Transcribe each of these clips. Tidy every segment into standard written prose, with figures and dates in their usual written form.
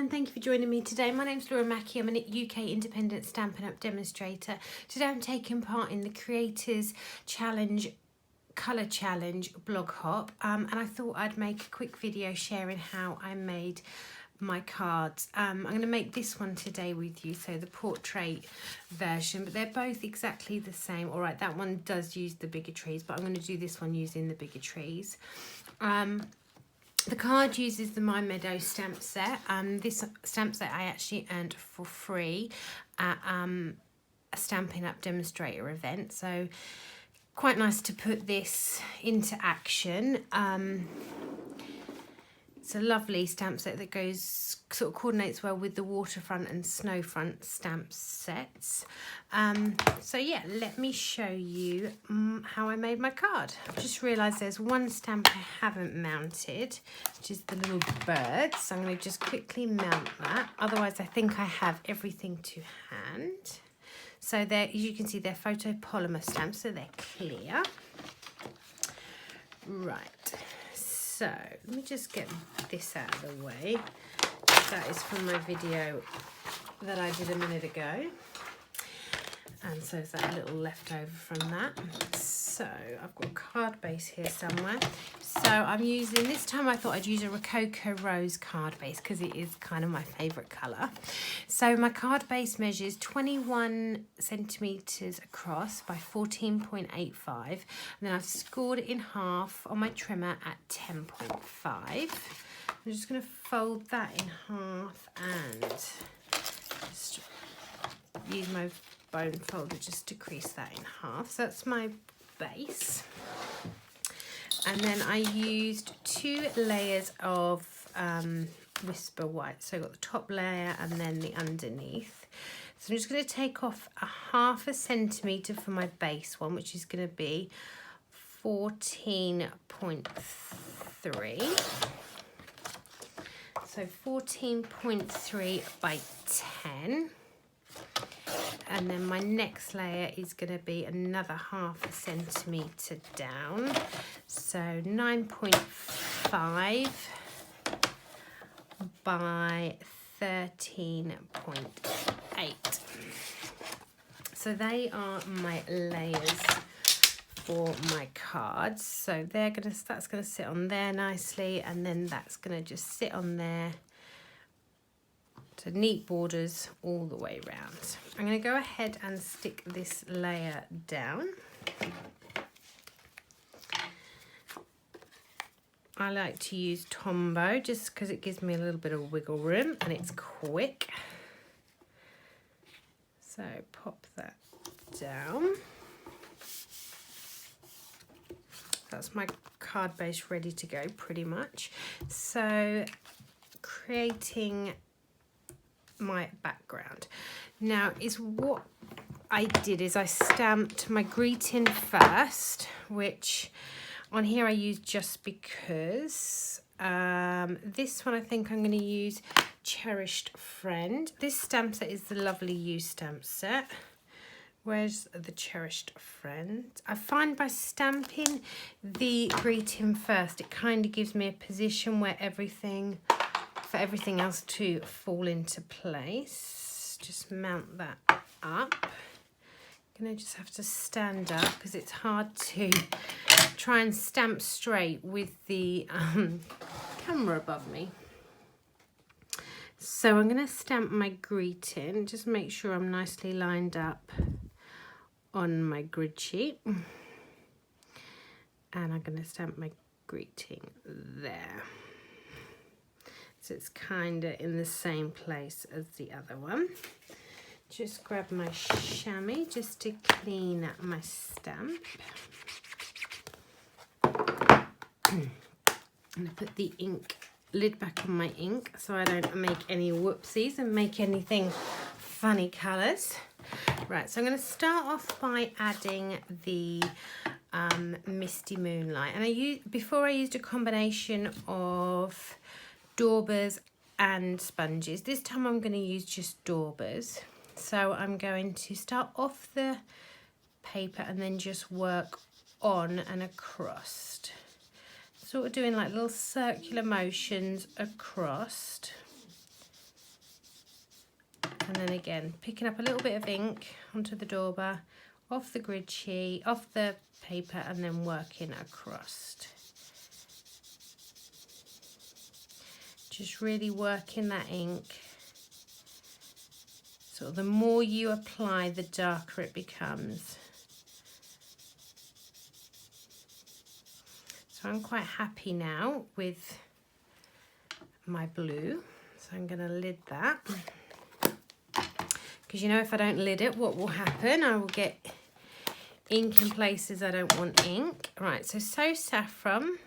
and thank you for joining me today. My name's Mackie. I'm a UK independent Stampin' Up demonstrator. Today I'm taking part in the Creators Challenge Colour Challenge blog hop, and I thought I'd make a quick video sharing how I made my cards. I'm going to make this one today with you, so the portrait version, but they're both exactly the same. Alright, that one does use the bigger trees, but I'm going to do this one using the bigger trees. The card uses the Meadow stamp set. This stamp set I actually earned for free at a Stampin' Up demonstrator event, so quite nice to put this into action. It's a lovely stamp set that goes, sort of coordinates well with the waterfront and snowfront stamp sets. So yeah, let me show you how I made my card. I've just realised there's one stamp I haven't mounted, which is the little bird. So I'm going to just quickly mount that. Otherwise, I think I have everything to hand. So there, as you can see, they're photopolymer stamps, so they're clear. Right. So let me just get this out of the way. That is from my video that I did a minute ago. And so is that little leftover from that. So I've got a card base here somewhere. So I'm using, this time I thought I'd use a Rococo Rose card base because it is kind of my favourite colour. So my card base measures 21 centimetres across by 14.85. And then I've scored it in half on my trimmer at 10.5. I'm just going to fold that in half and just use my bone folder just to crease that in half. So that's my base. And then I used 2 layers of Whisper White. So I got the top layer and then the underneath. So I'm just going to take off a ½ centimetre for my base one, which is going to be 14.3. So 14.3 by 10. And then my next layer is going to be another ½ centimetre down. So 9.5 by 13.8. So they are my layers for my cards. So that's gonna sit on there nicely, and then that's gonna just sit on there. So neat borders all the way around. I'm going to go ahead and stick this layer down. I like to use Tombow just because it gives me a little bit of wiggle room and it's quick. So pop that down. That's my card base ready to go pretty much. So creating my background now is what I did is I stamped my greeting first, which on here I use just because. This one I think I'm going to use Cherished Friend. This stamp set is the Lovely You stamp set. Where's the Cherished Friend? I find by stamping the greeting first, it kind of gives me a position where everything else to fall into place. Just mount that up. Gonna just have to stand up because it's hard to try and stamp straight with the camera above me. So I'm gonna stamp my greeting, just make sure I'm nicely lined up on my grid sheet. And I'm gonna stamp my greeting there. So it's kind of in the same place as the other one. Just grab my chamois just to clean up my stamp. I'm going to put the ink lid back on my ink so I don't make any whoopsies and make anything funny colours. Right, so I'm going to start off by adding the Misty Moonlight. And before I used a combination of daubers and sponges. This time I'm going to use just daubers. So I'm going to start off the paper and then just work on and across. Sort of doing like little circular motions across. And then again, picking up a little bit of ink onto the dauber, off the grid sheet, off the paper, and then working across. Just really working that ink. So the more you apply, the darker it becomes. So I'm quite happy now with my blue. So I'm going to lid that. Because you know, if I don't lid it, what will happen? I will get ink in places I don't want ink. Right, so saffron. I'm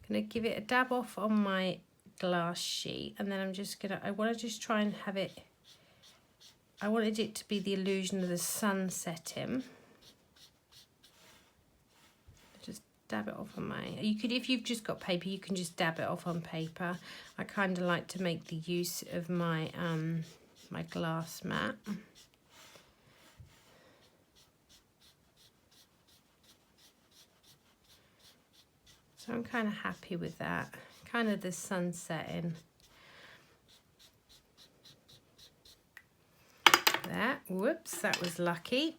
going to give it a dab off on my glass sheet. And then I'm just going to, I want to just try and have it, I wanted it to be the illusion of the sun setting. Just dab it off on my, you could, if you've just got paper, you can just dab it off on paper. I kind of like to make the use of my my glass mat. So I'm kind of happy with that, kind of the sun setting. There, whoops, that was lucky.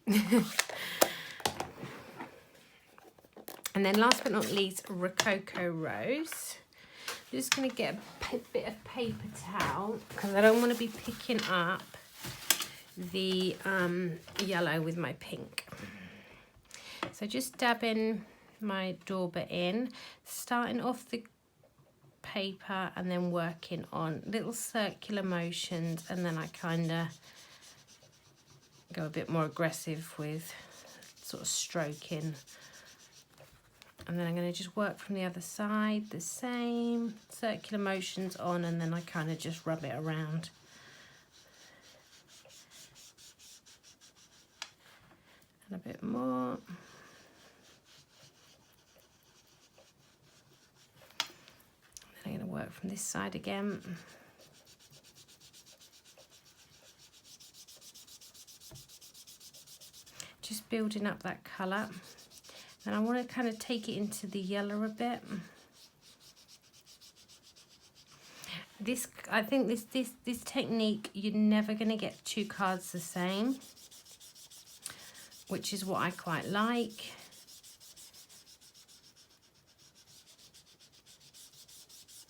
And then last but not least, Rococo Rose. I'm just going to get a bit of paper towel because I don't want to be picking up the yellow with my pink. So just dabbing my dauber in, starting off the paper and then working on little circular motions, and then I kind of go a bit more aggressive with sort of stroking. And then I'm going to just work from the other side, the same circular motions on, and then I kind of just rub it around. And a bit more. And then I'm going to work from this side again. Just building up that colour. And I want to kind of take it into the yellow a bit. This, I think this technique, you're never going to get two cards the same, which is what I quite like.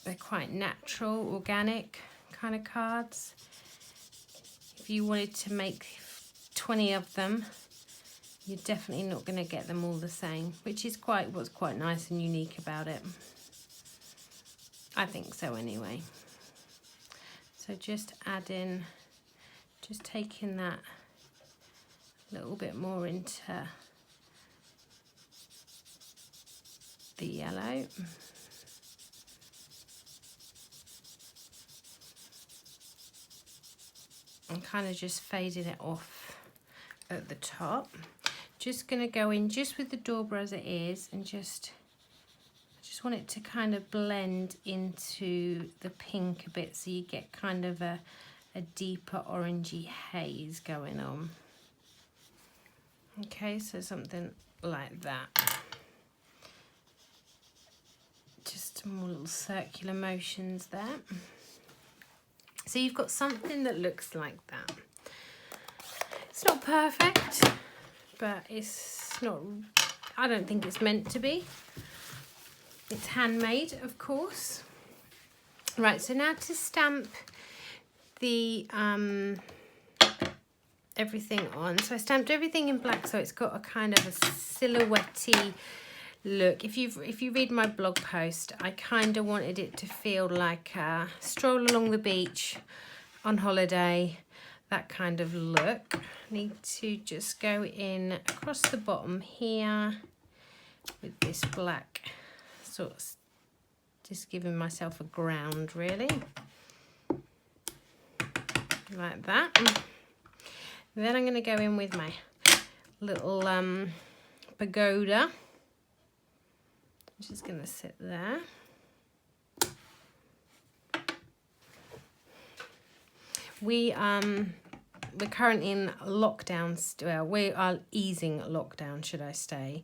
They're quite natural, organic kind of cards. If you wanted to make 20 of them, you're definitely not going to get them all the same, which is what's quite nice and unique about it. I think so anyway. So just adding, just taking that a little bit more into the yellow. And kind of just fading it off at the top. Just going to go in just with the dauber as it is, and I just want it to kind of blend into the pink a bit, so you get kind of a deeper orangey haze going on. Okay, so something like that. Just more little circular motions there. So you've got something that looks like that. It's not perfect, but it's not, I don't think it's meant to be. It's handmade, of course. Right, so now to stamp the everything on. So I stamped everything in black, so it's got a kind of a silhouette-y look. If you read my blog post, I kind of wanted it to feel like a stroll along the beach on holiday, that kind of look. Need to just go in across the bottom here with this black, sort of just giving myself a ground really, like that. Then I'm going to go in with my little pagoda. I'm just going to sit there. We're currently in lockdown. Well, we are easing lockdown, should I say.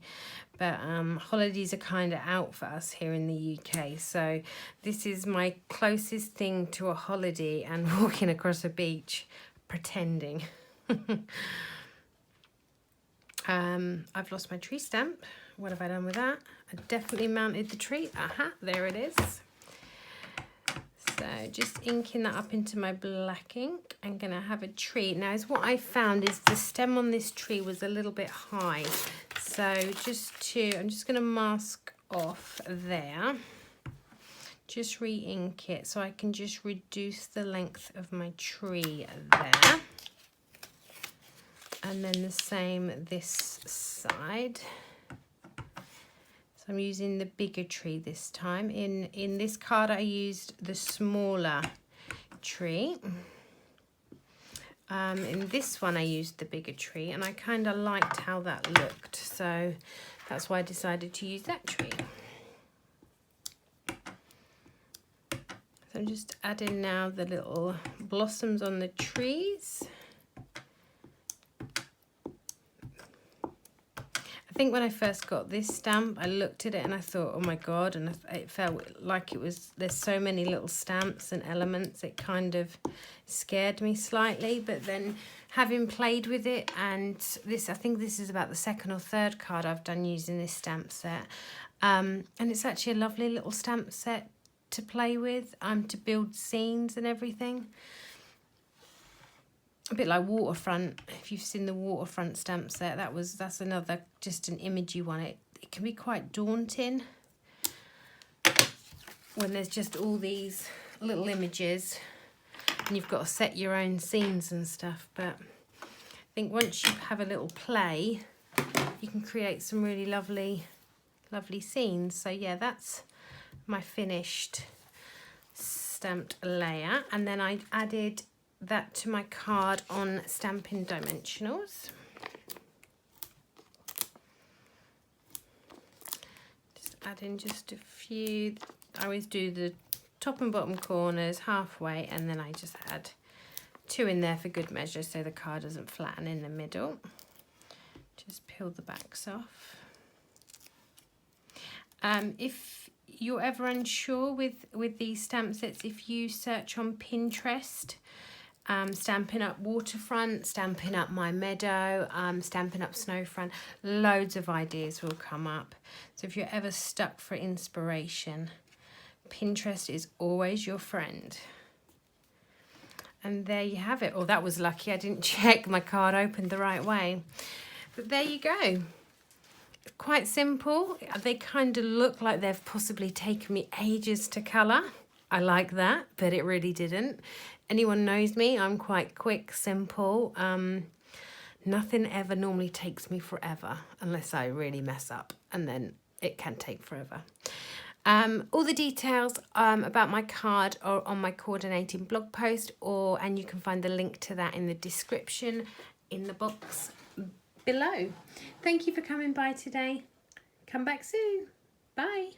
But holidays are kind of out for us here in the UK. So this is my closest thing to a holiday and walking across a beach. pretending. I've lost my tree stamp. What have I done with that? I definitely mounted the tree. Aha, there it is. So just inking that up into my black ink. I'm going to have a tree. Now, what I found is the stem on this tree was a little bit high. So I'm just going to mask off there. Just re-ink it so I can just reduce the length of my tree there. And then the same this side. So I'm using the bigger tree this time. In this card I used the smaller tree. In this one I used the bigger tree, and I kind of liked how that looked. So that's why I decided to use that tree. So I'm just adding now the little blossoms on the trees. I think when I first got this stamp, I looked at it and I thought, oh my God, and it felt like there's so many little stamps and elements, it kind of scared me slightly. But then having played with it, and I think this is about the second or third card I've done using this stamp set. And it's actually a lovely little stamp set to play with, to build scenes and everything. A bit like Waterfront. If you've seen the Waterfront stamp set, that's another, just an imagey one. It can be quite daunting when there's just all these little images and you've got to set your own scenes and stuff. But I think once you have a little play, you can create some really lovely scenes. So yeah, that's my finished stamped layer. And then I added that to my card on Stampin' Dimensionals. Just add in just a few. I always do the top and bottom corners halfway, and then I just add 2 in there for good measure so the card doesn't flatten in the middle. Just peel the backs off. If you're ever unsure with these stamp sets, if you search on Pinterest, Stampin' Up Waterfront, Stampin' Up My Meadow, Stampin' Up Snowfront, loads of ideas will come up. So if you're ever stuck for inspiration, Pinterest is always your friend. And there you have it. Oh, that was lucky. I didn't check my card opened the right way. But there you go. Quite simple. They kind of look like they've possibly taken me ages to colour. I like that, but it really didn't. Anyone knows me, I'm quite quick, simple. Nothing ever normally takes me forever unless I really mess up, and then it can take forever. All the details about my card are on my coordinating blog post, and you can find the link to that in the description in the box below. Thank you for coming by today. Come back soon. Bye.